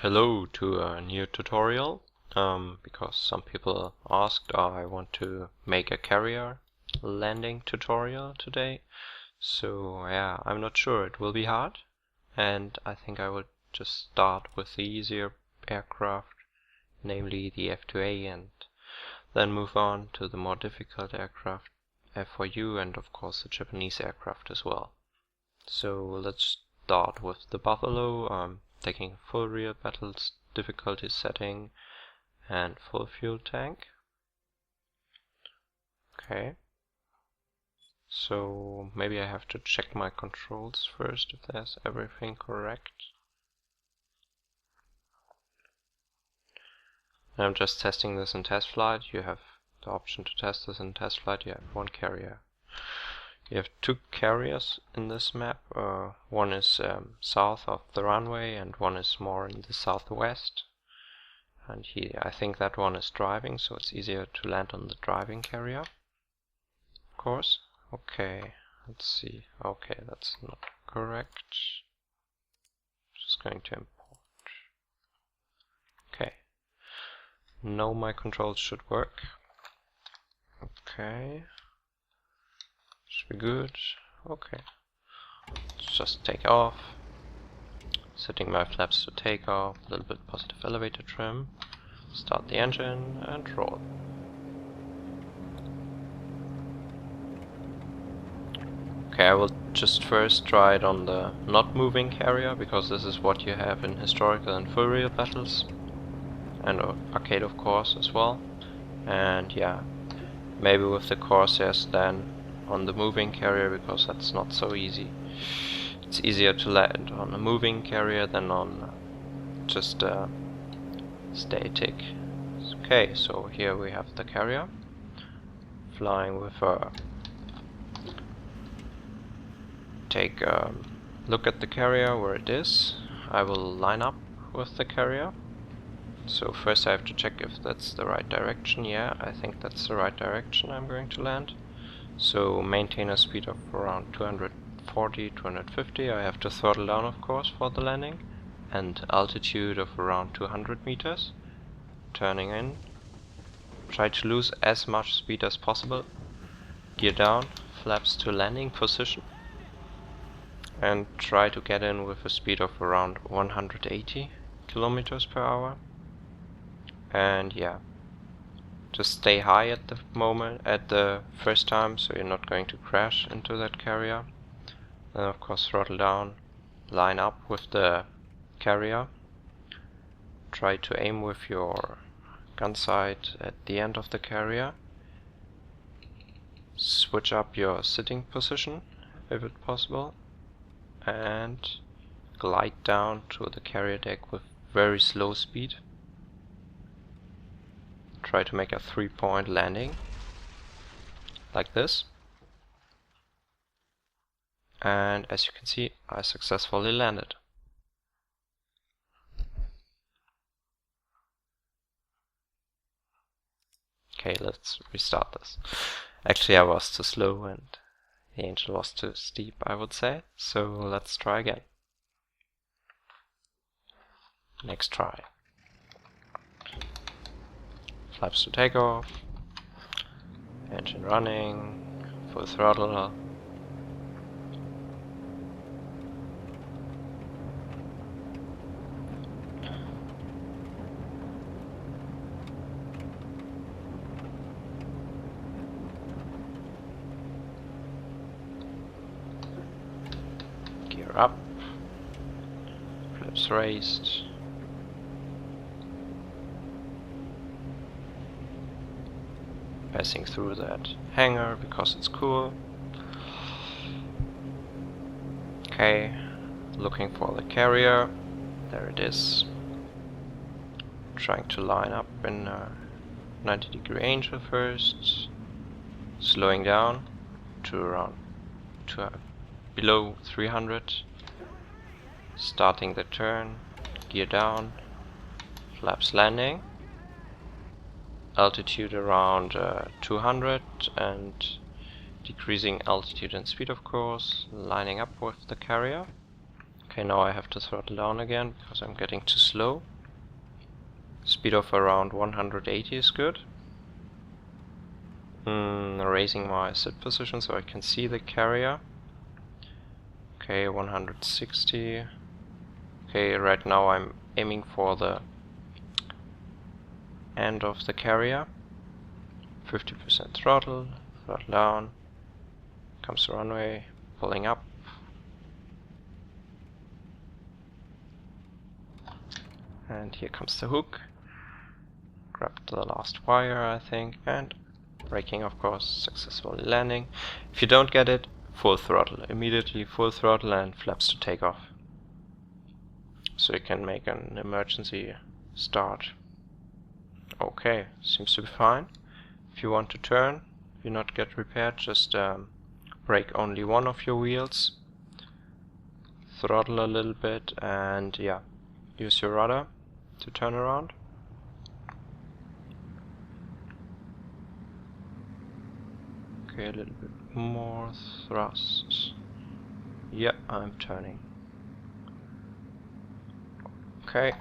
Hello to a new tutorial, because some people asked I want to make a carrier landing tutorial today. So yeah, I'm not sure, it will be hard, and I think I will just start with the easier aircraft, namely the F2A, and then move on to the more difficult aircraft, F4U, and of course the Japanese aircraft as well. So let's start with the Buffalo, taking full real battles difficulty setting and full fuel tank. Okay. So maybe I have to check my controls first if there's everything correct. And I'm just testing this in test flight. You have the option to test this in test flight. You have one carrier. You have two carriers in this map. One is south of the runway and one is more in the southwest. And I think that one is driving, so it's easier to land on the driving carrier, of course. Okay, let's see. Okay, that's not correct. Just going to import. Okay. Now my controls should work. Okay. Should be good. Okay. Let's just take off. Setting my flaps to take off. A little bit positive elevator trim. Start the engine and roll. Okay, I will just first try it on the not moving carrier, because this is what you have in historical and full real battles. And arcade of course as well. And yeah, maybe with the Corsairs then on the moving carrier, because that's not so easy. It's easier to land on a moving carrier than on just static. Okay, so here we have the carrier flying with a take a look at the carrier where it is. I will line up with the carrier. So first I have to check if that's the right direction. Yeah, I think that's the right direction I'm going to land. So maintain a speed of around 240, 250. I have to throttle down of course for the landing. And altitude of around 200 meters. Turning in. Try to lose as much speed as possible. Gear down, flaps to landing position. And try to get in with a speed of around 180 kilometers per hour. And yeah, just stay high at the moment, at the first time, so you're not going to crash into that carrier. Then of course throttle down, line up with the carrier. Try to aim with your gun sight at the end of the carrier. Switch up your sitting position if it's possible. And glide down to the carrier deck with very slow speed. Try to make a 3-point landing like this. And as you can see, I successfully landed. Okay, let's restart this. Actually, I was too slow and the angel was too steep, I would say. So let's try again. Next try. Flaps to takeoff. Engine running. Full throttle. Gear up. Flaps raised. Passing through that hangar because it's cool. Okay, looking for the carrier. There it is. Trying to line up in a 90-degree angle first. Slowing down to around below 300. Starting the turn. Gear down. Flaps landing. Altitude around 200 and decreasing altitude and speed of course, lining up with the carrier. Okay, now I have to throttle down again because I'm getting too slow. Speed of around 180 is good. Raising my sit position so I can see the carrier. Okay, 160. Okay, right now I'm aiming for the end of the carrier. 50% throttle down. Comes the runway, pulling up. And here comes the hook. Grabbed the last wire, I think, and braking, of course, successfully landing. If you don't get it, full throttle. Immediately full throttle and flaps to take off. So you can make an emergency start. Okay, seems to be fine. If you want to turn, if you not get repaired, just brake only one of your wheels. Throttle a little bit and yeah, use your rudder to turn around. Okay, a little bit more thrust. Yeah, I'm turning. Okay.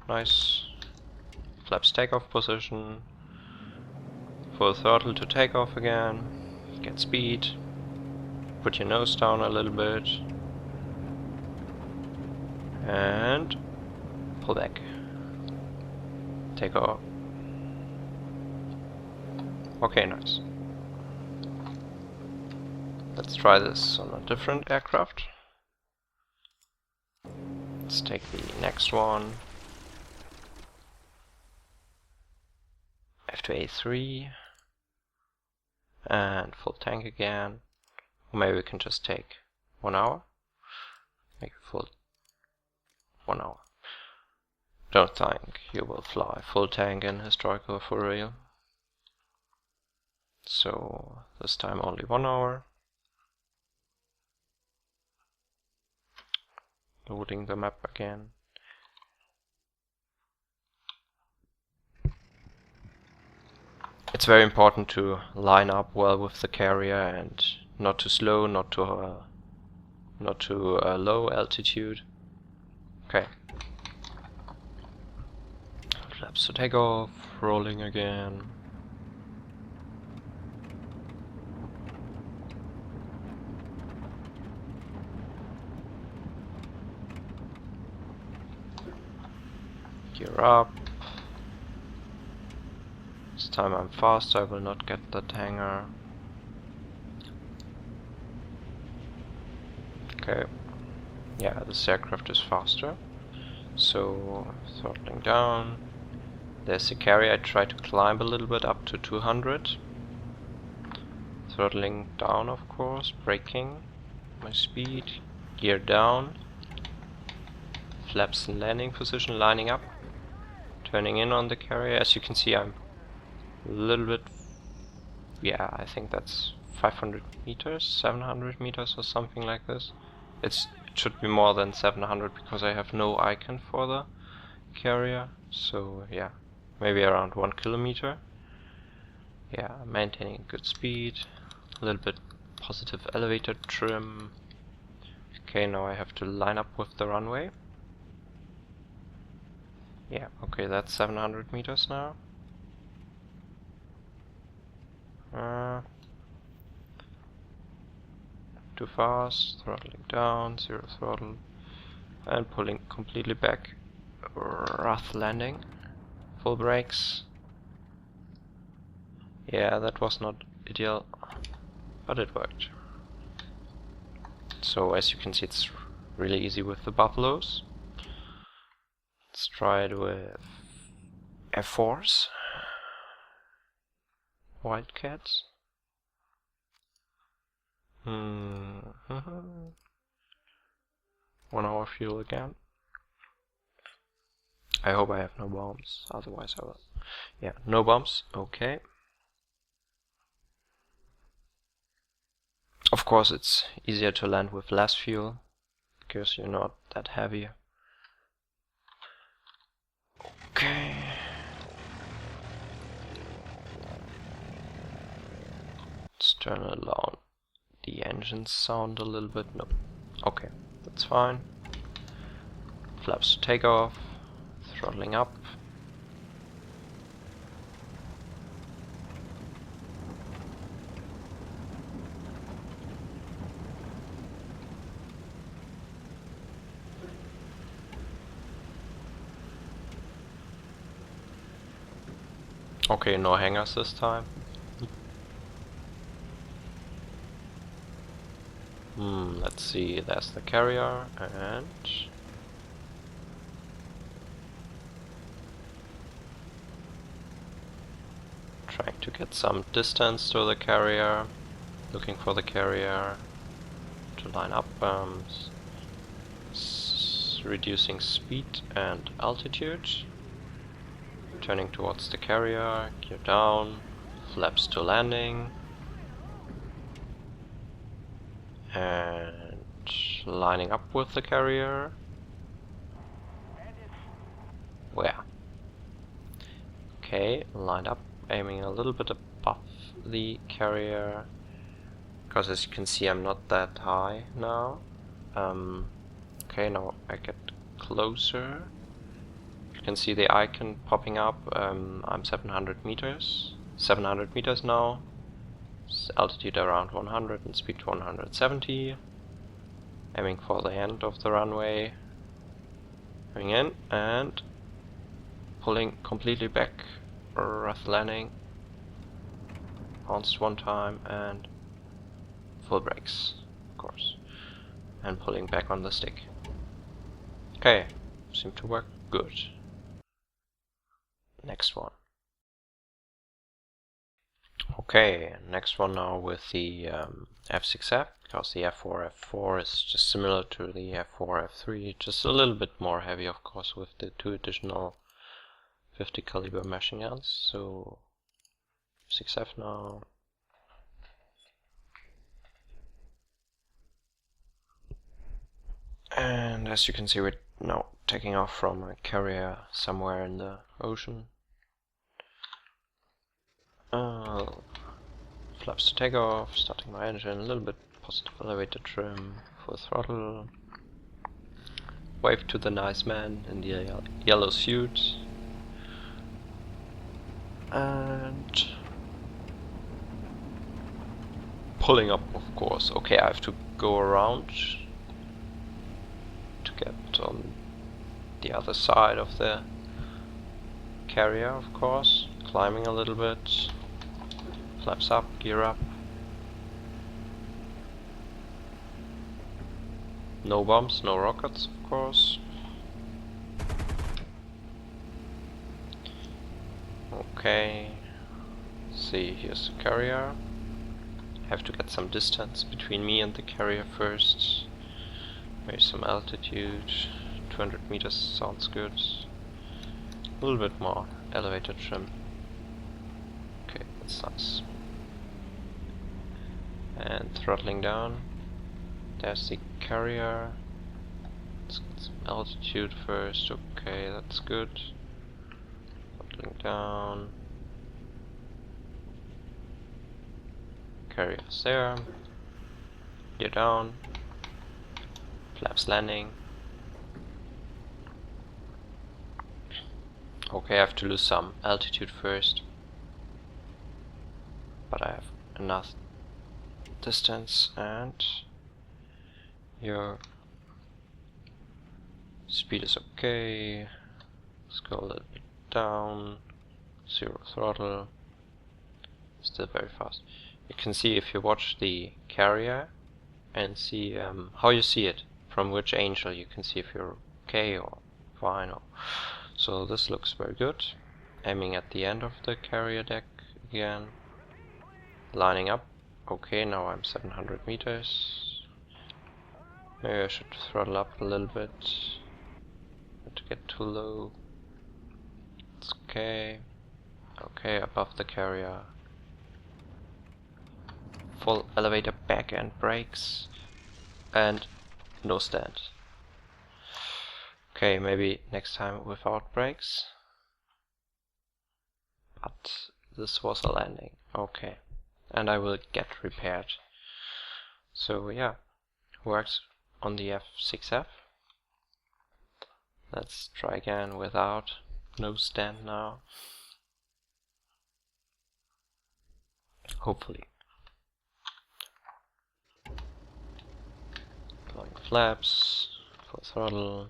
Nice. Flaps takeoff position. Full throttle to take off again. Get speed. Put your nose down a little bit. And pull back. Take off. Okay, nice. Let's try this on a different aircraft. Let's take the next one. F2A3. And full tank again. Or maybe we can just take 1 hour. Make it full 1 hour. Don't think you will fly full tank in historical for real. So this time only 1 hour. Loading the map again. It's very important to line up well with the carrier and not too slow, not too low altitude. Okay. Flaps to take off, rolling again. Gear up. This time I'm fast, I will not get that hanger. Okay. Yeah, this aircraft is faster. So, throttling down. There's the carrier. I try to climb a little bit up to 200. Throttling down, of course. Braking. My speed. Gear down. Flaps in landing position, lining up. Turning in on the carrier. As you can see, I'm a little bit... yeah, I think that's 500 meters, 700 meters or something like this. It should be more than 700 because I have no icon for the carrier. So yeah, maybe around 1 kilometer. Yeah, maintaining good speed. A little bit positive elevator trim. Okay, now I have to line up with the runway. Yeah, okay, that's 700 meters now. Too fast, throttling down, 0 throttle, and pulling completely back. Rough landing, full brakes. Yeah, that was not ideal, but it worked. So as you can see, it's really easy with the buffaloes. Let's try it with F4s, Wildcats. 1 hour fuel again. I hope I have no bombs, otherwise I will. Yeah, no bombs, okay. Of course it's easier to land with less fuel, because you're not that heavy. Okay. Let's turn down the engine sound a little bit. No. Okay. That's fine. Flaps to take off, throttling up. Okay, no hangers this time. Let's see, there's the carrier and trying to get some distance to the carrier, looking for the carrier to line up, reducing speed and altitude, turning towards the carrier, gear down, flaps to landing, and lining up with the carrier. Where? Okay, lined up, aiming a little bit above the carrier, because as you can see I'm not that high now. Okay, now I get closer. You can see the icon popping up. I'm 700 meters. 700 meters now. Altitude around 100 and speed 170. Aiming for the end of the runway. Coming in and pulling completely back. Rough landing. Bounced one time and full brakes, of course. And pulling back on the stick. Okay, seemed to work good. Next one. Okay, next one now with the F6F, because the F4 F4 is just similar to the F4 F3, just a little bit more heavy, of course, with the 2 additional 50 caliber machine guns. So F6F now. And as you can see, we're now taking off from a carrier somewhere in the ocean. Flaps to take off, starting my engine, a little bit positive elevator trim, full throttle. Wave to the nice man in the yellow suit. And pulling up, of course. Okay, I have to go around to get on the other side of the carrier, of course. Climbing a little bit. Flaps up, gear up. No bombs, no rockets, of course. Okay. See, here's the carrier. Have to get some distance between me and the carrier first. Maybe some altitude. 200 meters sounds good. A little bit more elevator trim. Okay, that's nice. And throttling down. There's the carrier. Let's get some altitude first. Okay, that's good. Throttling down. Carrier's there. Gear down. Flaps landing. Okay, I have to lose some altitude first. But I have enough distance, and your speed is okay. Let's go a little bit down. 0 throttle. Still very fast. You can see if you watch the carrier and see how you see it, from which angle you can see if you're okay or fine. So this looks very good. Aiming at the end of the carrier deck again. Lining up. Okay, now I'm 700 meters. Maybe I should throttle up a little bit. Not to get too low. It's okay. Okay, above the carrier. Full elevator back and brakes. And no stand. Okay, maybe next time without brakes. But this was a landing. Okay. And I will get repaired. So yeah, works on the F6F. Let's try again without no stand now. Hopefully. Blowing flaps, full throttle.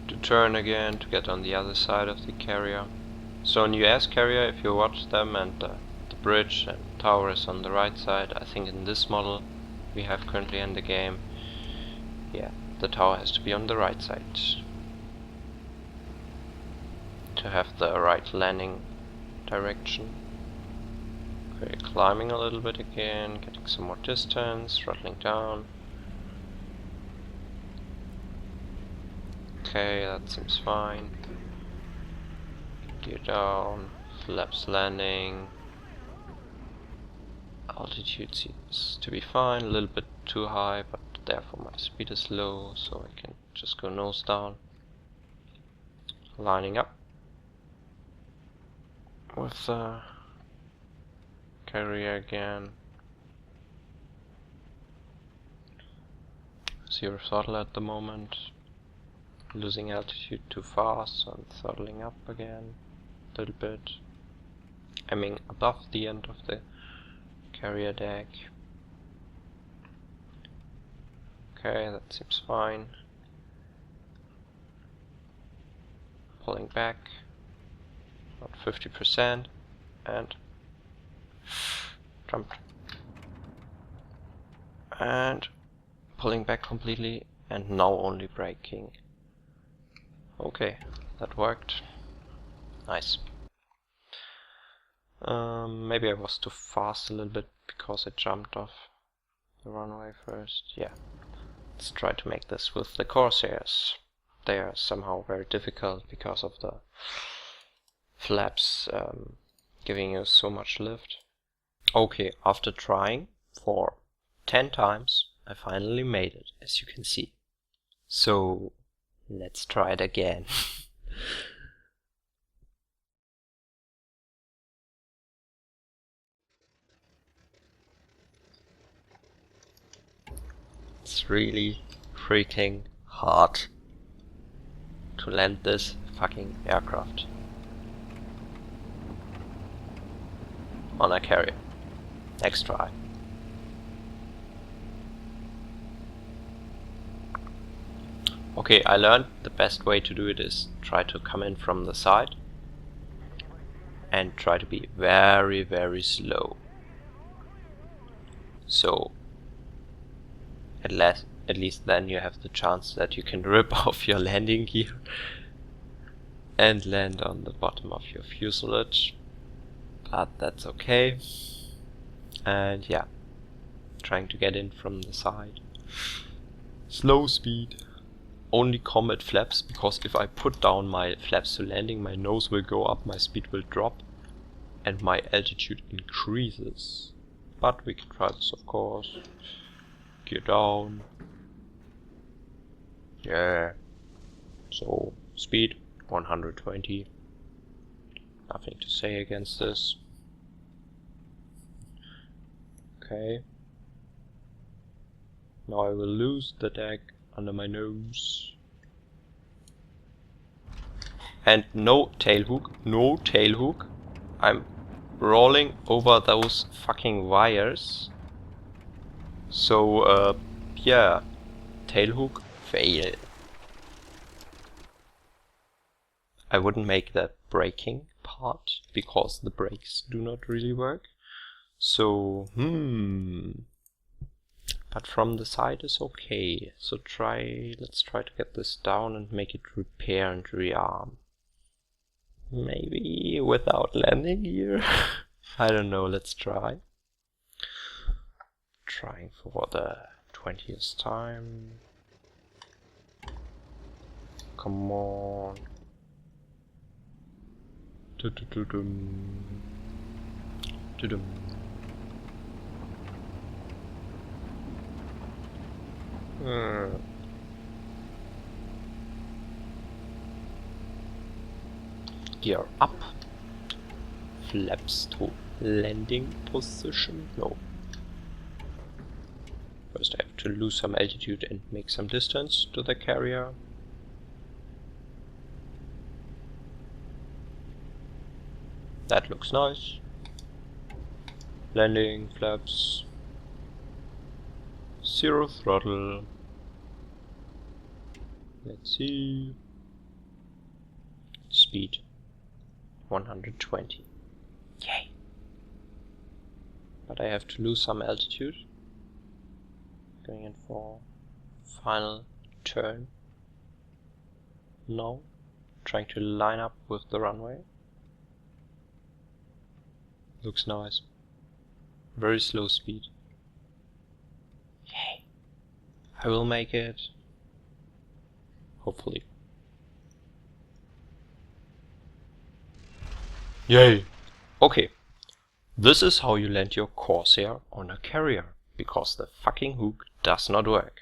To turn again to get on the other side of the carrier. So in US carrier, if you watch them, and the bridge and tower is on the right side, I think in this model we have currently in the game, yeah, the tower has to be on the right side to have the right landing direction. Okay, climbing a little bit again, getting some more distance, throttling down. Okay, that seems fine. Gear down, flaps landing. Altitude seems to be fine, a little bit too high, but therefore my speed is low, so I can just go nose down. Lining up with the carrier again. Zero throttle at the moment. Losing altitude too fast, so I'm throttling up again a little bit. Aiming above the end of the carrier deck. Okay, that seems fine. Pulling back about 50% and jumped. And pulling back completely and now only braking. Okay, that worked. Nice. Maybe I was too fast a little bit because I jumped off the runway first. Yeah. Let's try to make this with the Corsairs. They are somehow very difficult because of the flaps giving you so much lift. Okay, after trying for 10 times, I finally made it, as you can see. So let's try it again. It's really freaking hard to land this fucking aircraft on a carrier. Next try. Okay, I learned the best way to do it is try to come in from the side and try to be very, very slow. So at least then you have the chance that you can rip off your landing gear and land on the bottom of your fuselage. But that's okay. And yeah, trying to get in from the side. Slow speed. Only combat flaps, because if I put down my flaps to landing, my nose will go up, my speed will drop, and my altitude increases. But we can try this, of course. Gear down. Yeah. So, speed 120. Nothing to say against this. Okay. Now I will lose the deck under my nose. And no tail hook, no tail hook. I'm rolling over those fucking wires. So, yeah, tail hook, fail. I wouldn't make that braking part because the brakes do not really work. So, but from the side is okay. So let's try to get this down and make it repair and rearm. Maybe without landing gear? I don't know, let's try. Trying for the 20th time. Come on. Tudum. Gear up. Flaps to landing position. No. First I have to lose some altitude and make some distance to the carrier. That looks nice. Landing, flaps. 0 throttle. Let's see. Speed 120. Yay! But I have to lose some altitude. Going in for final turn. No. Trying to line up with the runway. Looks nice. Very slow speed. Yay! I will make it. Hopefully. Yay! Okay. This is how you land your Corsair on a carrier, because the fucking hook does not work.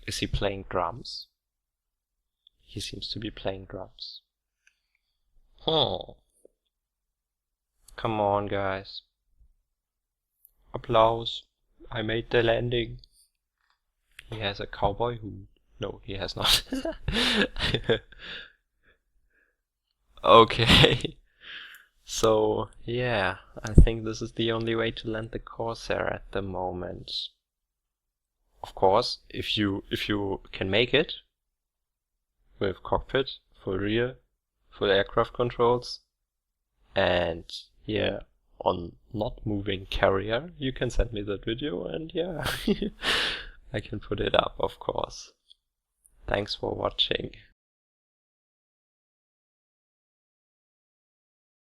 Is he playing drums? He seems to be playing drums. Come on, guys. Applause. I made the landing. He has a cowboy hood. No, he has not. Okay. So, yeah, I think this is the only way to land the Corsair at the moment. Of course, if you can make it with cockpit, full rear, full aircraft controls, and yeah, on not moving carrier, you can send me that video and yeah, I can put it up, of course. Thanks for watching.